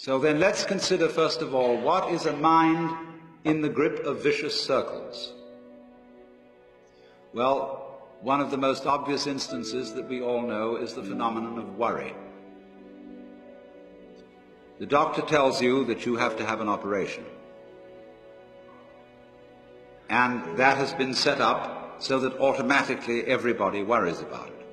So then let's consider first of all, what is a mind in the grip of vicious circles? Well, one of the most obvious instances that we all know is the phenomenon of worry. The doctor tells you that you have to have an operation. And that has been set up so that automatically everybody worries about it.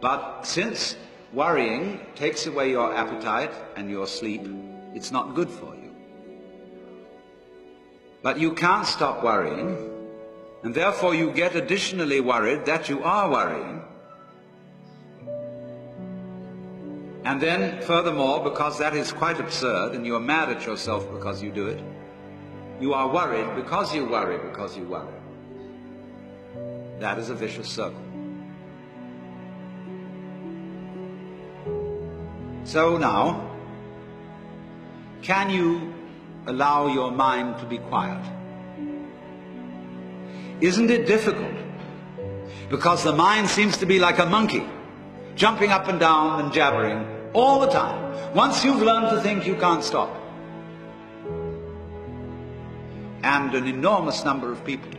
But since worrying takes away your appetite and your sleep, it's not good for you. But you can't stop worrying, and therefore you get additionally worried that you are worrying. And then, furthermore, because that is quite absurd and you're mad at yourself because you do it, you are worried because you worry because you worry. That is a vicious circle. So now, can you allow your mind to be quiet? Isn't it difficult? Because the mind seems to be like a monkey, jumping up and down and jabbering all the time. Once you've learned to think, you can't stop. And an enormous number of people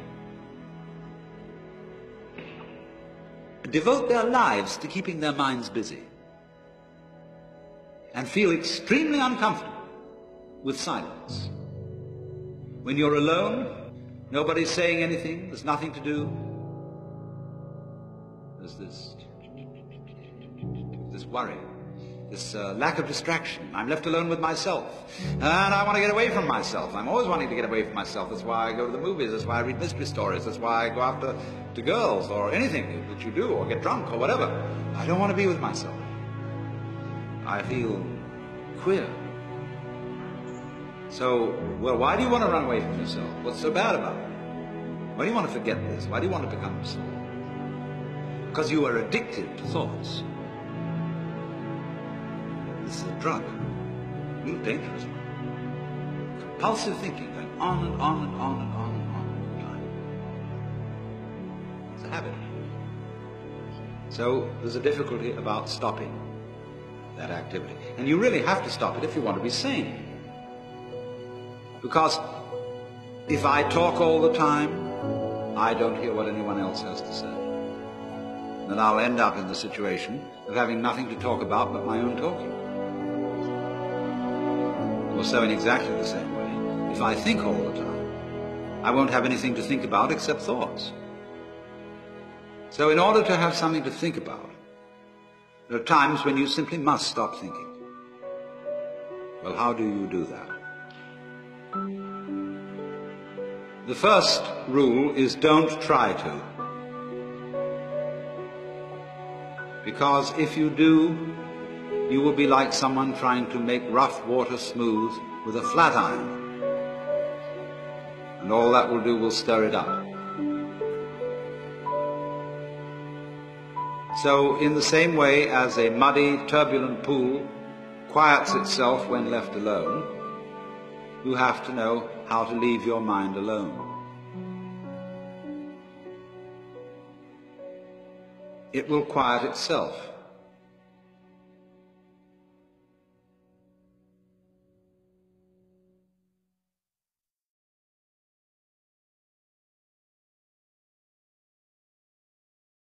devote their lives to keeping their minds busy and feel extremely uncomfortable with silence. When you're alone, nobody's saying anything, there's nothing to do. There's this worry, this lack of distraction. I'm left alone with myself, and I want to get away from myself. I'm always wanting to get away from myself. That's why I go to the movies, that's why I read mystery stories, that's why I go after to girls or anything that you do, or get drunk or whatever. I don't want to be with myself. I feel queer. So, well, why do you want to run away from yourself? What's so bad about it? Why do you want to forget this? Why do you want to become slow? Because you are addicted to thoughts. This is a drug, a real dangerous one. Compulsive thinking, going on and on and on and on and on all the time. It's a habit. So there's a difficulty about stopping that activity. And you really have to stop it if you want to be sane. Because if I talk all the time, I don't hear what anyone else has to say. Then I'll end up in the situation of having nothing to talk about but my own talking. Or so in exactly the same way, if I think all the time, I won't have anything to think about except thoughts. So in order to have something to think about, there are times when you simply must stop thinking. Well, how do you do that? The first rule is don't try to. Because if you do, you will be like someone trying to make rough water smooth with a flat iron. And all that will do will stir it up. So in the same way as a muddy, turbulent pool quiets itself when left alone, you have to know how to leave your mind alone. It will quiet itself.